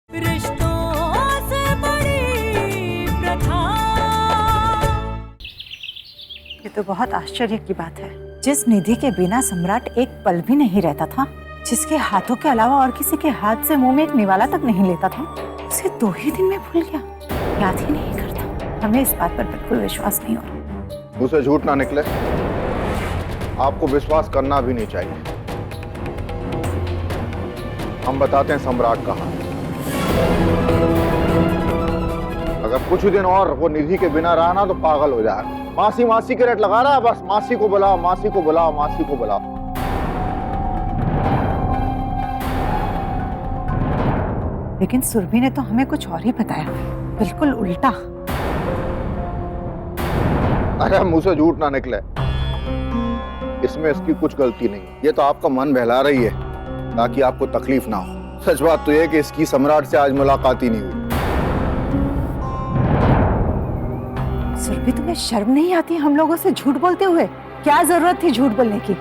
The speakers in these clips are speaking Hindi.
रिश्तों से बड़ी प्रथा। ये तो बहुत आश्चर्य की बात है। जिस निधि के बिना सम्राट एक पल भी नहीं रहता था, जिसके हाथों के अलावा और किसी के हाथ से मुंह में एक निवाला तक नहीं लेता था, उसे 2 ही दिन में भूल गया, याद ही नहीं करता। हमें इस बात पर बिल्कुल विश्वास नहीं हो रहा। मुझसे झूठ ना निकले, आपको विश्वास करना भी नहीं चाहिए। हम बताते हैं सम्राट कहाँ। अगर कुछ दिन और वो निधि के बिना रहा ना तो पागल हो जाएगा। मासी मासी के रेट लगा रहा है, बस मासी को बुलाओ, मासी को बुलाओ, मासी को बुलाओ। लेकिन सुरभि ने तो हमें कुछ और ही बताया, बिल्कुल उल्टा। अरे मुंह से झूठ ना निकले, इसमें इसकी कुछ गलती नहीं। ये तो आपका मन बहला रही है ताकि आपको तकलीफ ना हो। सच बात तो यह कि इसकी सम्राट से आज मुलाकात ही नहीं हुई। सुरभि, तुम्हें शर्म नहीं आती हम लोगों से झूठ बोलते हुए? क्या जरूरत थी झूठ बोलने की?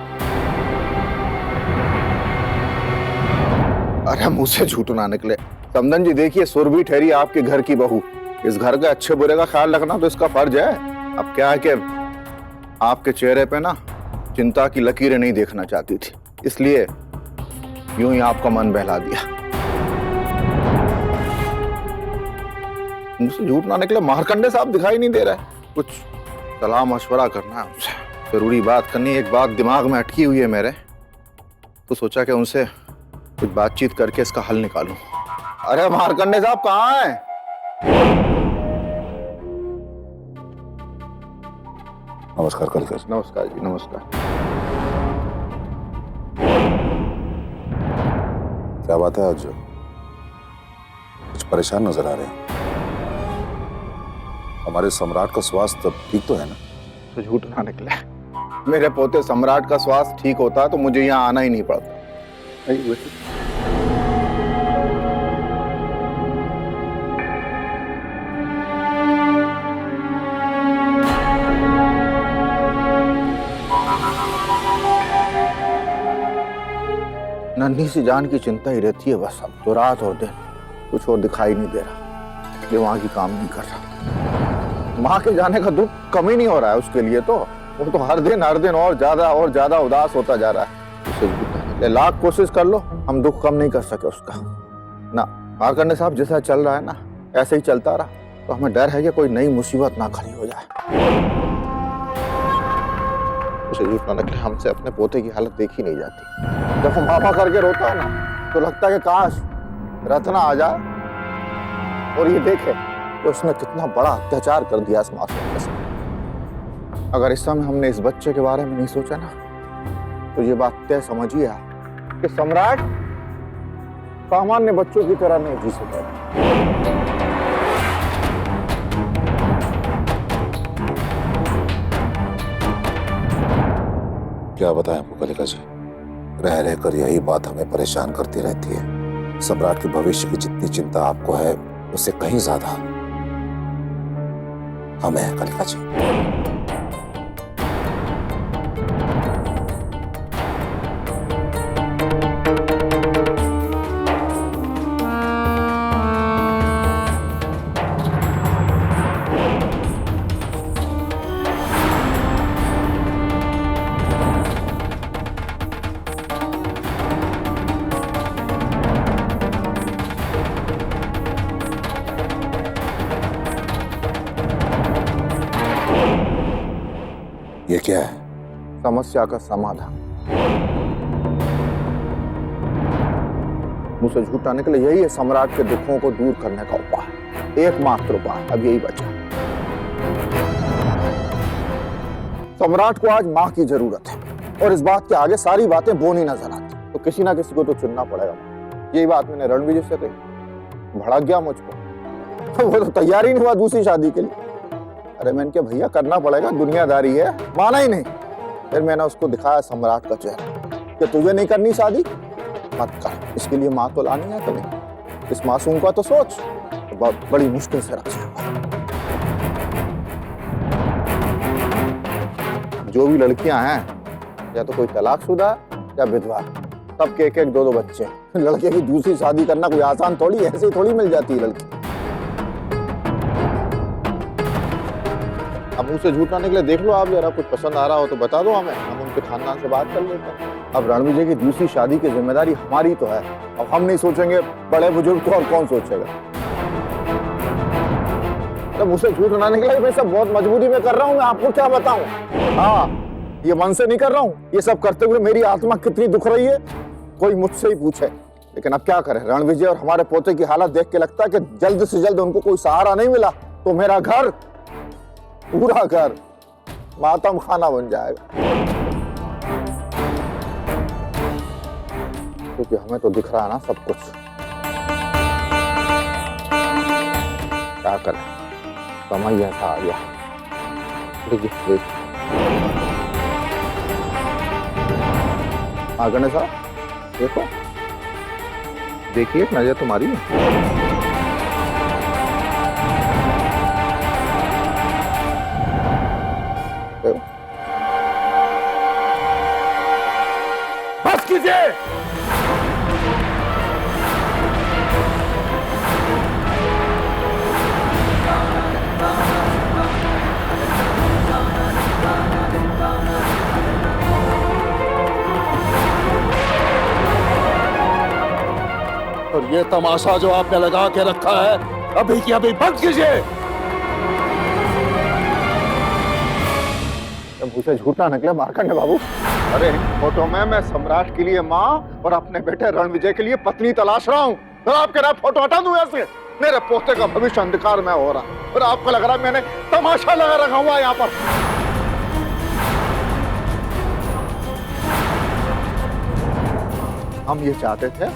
अरे मुंह से झूठ ना निकले। समदन जी देखिए, सुरभि ठहरी आपके घर की बहू। इस घर के अच्छे बुरे का ख्याल रखना तो इसका फर्ज है। अब क्या है कि आपके चेहरे पे ना चिंता की लकीरें नहीं देखना चाहती थी, इसलिए यूं ही आपका मन बहला दिया। मुझसे झूठ ना निकले। मारकंडे साहब दिखाई नहीं दे रहा है। कुछ सलाह मशवरा करना है उनसे, जरूरी बात करनी। एक बात दिमाग में अटकी हुई है मेरे, तो सोचा कि उनसे कुछ बातचीत करके इसका हल निकालूं। अरे मारकंडे साहब कहाँ हैं? नमस्कार कलिका। नमस्कार जी, नमस्कार। क्या बात है, आज कुछ परेशान नजर आ रहे हैं? हमारे सम्राट का स्वास्थ्य ठीक तो है ना? तो झूठ ना निकले। मेरे पोते सम्राट का स्वास्थ्य ठीक होता तो मुझे यहाँ आना ही नहीं पड़ता। नन्ही सी जान की चिंता ही रहती है बस। अब तो रात और दिन कुछ और दिखाई नहीं दे रहा, दिमाग की काम नहीं कर रहा। माँ के जाने का दुख कम ही नहीं हो रहा है उसके लिए। तो वो तो हर दिन और ज्यादा उदास होता जा रहा है। लाख कोशिश कर लो, हम दुख कम नहीं कर सके उसका ना। मारकंडे साहब जैसा चल रहा है ना, ऐसे ही चलता रहा तो हमें डर है कि कोई नई मुसीबत ना खड़ी हो जाए। उसे झूठ ना निकले, हमसे अपने पोते की हालत देखी नहीं जाती। जब वो मामा करके रोता है ना तो लगता है कि काश रत्ना आ जाए और ये देखे कि उसने कितना बड़ा अत्याचार कर दिया इस मासूम के साथ। अगर इस समय हमने इस बच्चे के बारे में नहीं सोचा ना तो ये बात तय समझिए कि सम्राट सामान्य बच्चों की तरह नहीं जी सकता। क्या बताएं आपको कलिका जी, रह रहकर यही बात हमें परेशान करती रहती है। सम्राट के भविष्य की जितनी चिंता आपको है उससे कहीं ज्यादा हमें है कलिका जी। ये क्या है? समस्या का समाधान। मुझसे झूठा निकले, यही है सम्राट के दुखों को दूर करने का उपाय, एकमात्र उपाय। अब यही बचा। सम्राट को आज मां की जरूरत है और इस बात के आगे सारी बातें बोनी नजर आती, तो किसी ना किसी को तो चुनना पड़ेगा। यही बात मैंने रणवीर से कही, भड़क गया मुझको। वो तो तैयार ही नहीं हुआ दूसरी शादी के लिए। अरे मैंने क्या भैया करना पड़ेगा, दुनियादारी है। माना ही नहीं। फिर मैंने उसको दिखाया सम्राट का चेहरा कि तुझे नहीं करनी शादी, मत कर। इसके लिए माँ तो लानी है तुम्हें। इस मासूम का तो सोच, तो बहुत बड़ी मुश्किल से रखा। जो भी लड़कियां हैं या तो कोई तलाकशुदा या विधवा, सबके एक एक दो दो बच्चे हैं। लड़के की दूसरी शादी करना कोई आसान थोड़ी, ऐसे ही थोड़ी मिल जाती है लड़की। अब मुझसे झूठ ना निकले, देख लो आप, जरा कुछ पसंद आ रहा हो तो बता दो हमें, हम उनके खानदान से बात कर लेते हैं। अब रणविजय की दूसरी शादी की जिम्मेदारी हमारी तो है, अब हम नहीं सोचेंगे बड़े बुजुर्ग तो और कौन सोचेगा। जब मुझसे झूठ ना निकले, मैं सब बहुत मजबूरी में कर रहा हूँ, मैं आपको क्या बताऊं। हाँ, ये मन से नहीं कर रहा हूँ, ये सब करते हुए मेरी आत्मा कितनी दुख रही है कोई मुझसे ही पूछे। लेकिन अब क्या करें, रणविजय और हमारे पोते की हालत देख के लगता है कि जल्द से जल्द उनको कोई सहारा नहीं मिला तो मेरा घर, पूरा घर मातम खाना बन जाएगा। क्योंकि हमें तो दिख रहा है ना सब कुछ। क्या करें, समय ऐसा आ गया। देखिए गणेश साहब, देखो देखिए, नजर तुम्हारी है। बस कीजिए। और ये तमाशा जो आपने लगा के रखा है, अभी की अभी बंद कीजिए। मुझसे झूठ ना निकले मार्कंड बाबू। अरे फोटो में मैं सम्राट के लिए माँ और अपने बेटे रणविजय के लिए पत्नी तलाश रहा हूँ। तो आपके ना फोटो हटा दूं ऐसे? मेरे पोते का भविष्य अंधकार में हो रहा, और आपको लग रहा है मैंने तमाशा लगा रखा हुआ यहाँ पर। हम ये चाहते थे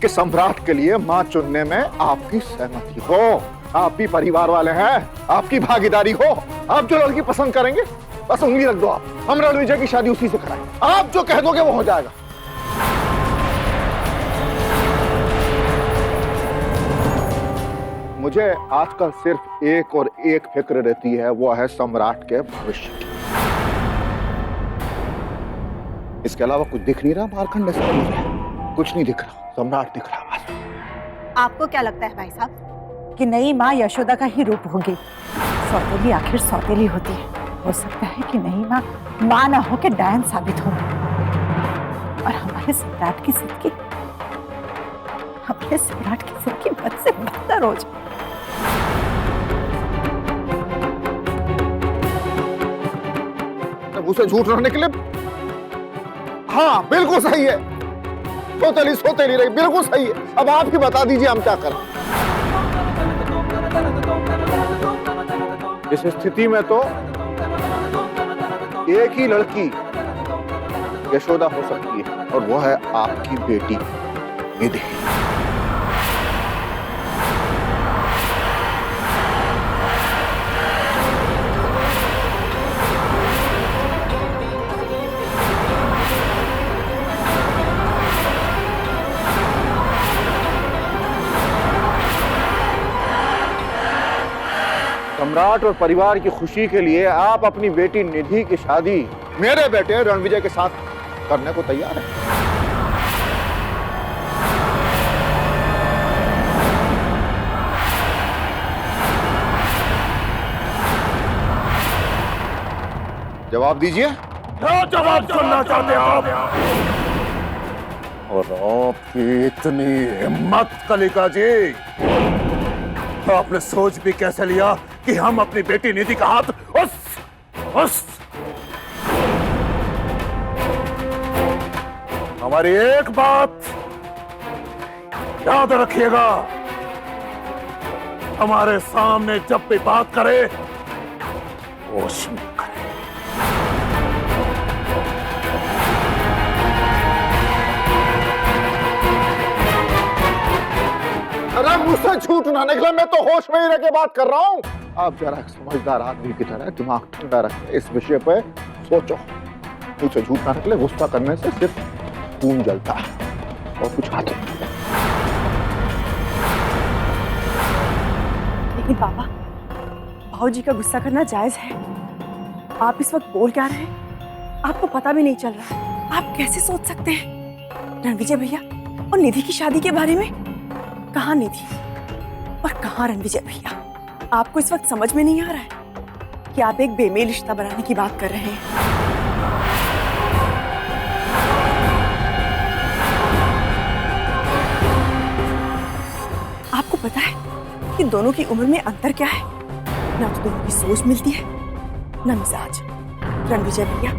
कि सम्राट के लिए मां चुनने में आपकी सहमति हो, आप भी परिवार वाले हैं, आपकी भागीदारी हो। आप जो लड़की पसंद करेंगे बस उंगली रख दो, आप हम रणविजय की शादी उसी से कराएं। आप जो कह दोगे वो हो जाएगा। मुझे आजकल सिर्फ एक और एक फिक्र रहती है, वो है सम्राट के भविष्य की। इसके अलावा कुछ दिख नहीं रहा मार्कंड साहब, कुछ नहीं दिख रहा, सम्राट दिख रहा बस। आपको क्या लगता है भाई साहब कि नई माँ यशोदा का ही रूप होगी? सौतेली आखिर सौतेली होती है। हो सकता है कि नई माँ ना हो के डायन साबित हो, और हमारे सम्राट की जिंदगी बद से बदतर हो जाए। उसे झूठ ना निकले। हाँ बिल्कुल सही है, सोतेली रही, बिल्कुल सही है। अब आप ही बता दीजिए हम क्या करें। इस स्थिति में तो एक ही लड़की यशोदा हो सकती है, और वो है आपकी बेटी निधि। सम्राट और परिवार की खुशी के लिए आप अपनी बेटी निधि की शादी मेरे बेटे रणविजय के साथ करने को तैयार हैं। जवाब दीजिए। क्या जवाब सुनना चाहते हैं आप? और आपकी इतनी हिम्मत कलिका जी, आपने सोच भी कैसे लिया कि हम अपनी बेटी निधि का हाथ उस हमारी एक बात याद रखिएगा, हमारे सामने जब भी बात करे होश में करे। अरे मुझसे झूठ ना निकले, मैं तो होश में ही रह के बात कर रहा हूँ। आप जरा एक समझदार आदमी की तरह दिमाग ठंडा रखें, इस विषय पे सोचो। मुझसे झूठ ना निकले, गुस्सा करने से सिर्फ खून जलता है और कुछ हाथ नहीं। लेकिन पापा, भाऊजी का गुस्सा करना जायज है। आप इस वक्त बोल क्या रहे हैं? आपको पता भी नहीं चल रहा है। आप कैसे सोच सकते हैं? रणविजय भैया और निधि की शादी के बारे में? कहाँ निधि और कहाँ रणविजय भैया? आपको इस वक्त समझ में नहीं आ रहा है कि आप एक बेमेल रिश्ता बनाने की बात कर रहे हैं। आपको पता है कि दोनों की उम्र में अंतर क्या है? ना तो दोनों की सोच मिलती है, ना मिजाज। रणविजय भैया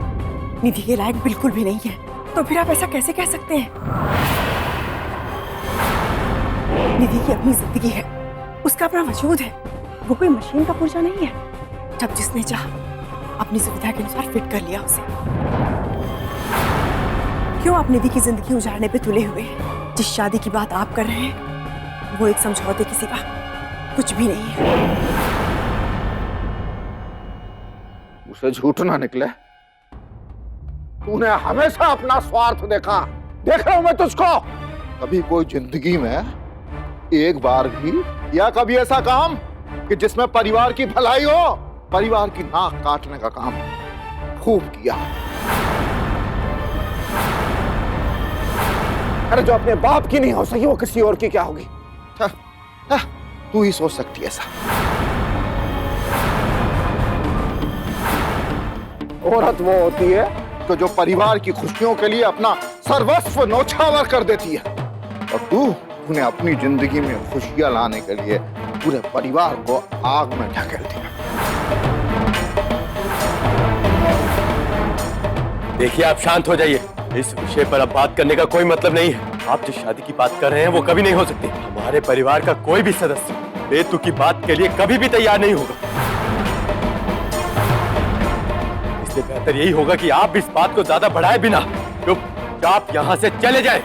निधि के लायक बिल्कुल भी नहीं है, तो फिर आप ऐसा कैसे कह सकते हैं? निधि की अपनी जिंदगी है, उसका अपना वजूद है, वो कोई मशीन का पुर्जा नहीं है। जब जिसने चाहा अपनी सुविधा के अनुसार फिट कर लिया उसे। क्यों आप निधि की जिंदगी उजाड़ने पे तुले हुए हैं? जिस शादी की बात आप कर रहे हैं वो एक समझौते के सिवा कुछ भी नहीं है। उसे झूठ ना निकले। तूने हमेशा अपना स्वार्थ देखा। देख रहा हूं मैं तुझको। कभी कोई जिंदगी में एक बार भी या कभी ऐसा काम कि जिसमें परिवार की भलाई हो, परिवार की नाक काटने का काम खूब किया। अरे जो अपने बाप की नहीं हो सकी वो किसी और की क्या होगी? तू ही सोच सकती है ऐसा। औरत वो होती है तो जो परिवार की खुशियों के लिए अपना सर्वस्व न्यौछावर कर देती है, और तूने अपनी जिंदगी में खुशियां लाने के लिए पूरे परिवार को आग में ढकेल दिया। देखिए, आप शांत हो जाइए। इस विषय पर अब बात करने का कोई मतलब नहीं है। आप जिस शादी की बात कर रहे हैं वो कभी नहीं हो सकती। हमारे परिवार का कोई भी सदस्य बेतु की बात के लिए कभी भी तैयार नहीं होगा। इसलिए बेहतर यही होगा कि आप इस बात को ज्यादा बढ़ाए बिना चुपचाप यहाँ से चले जाएं।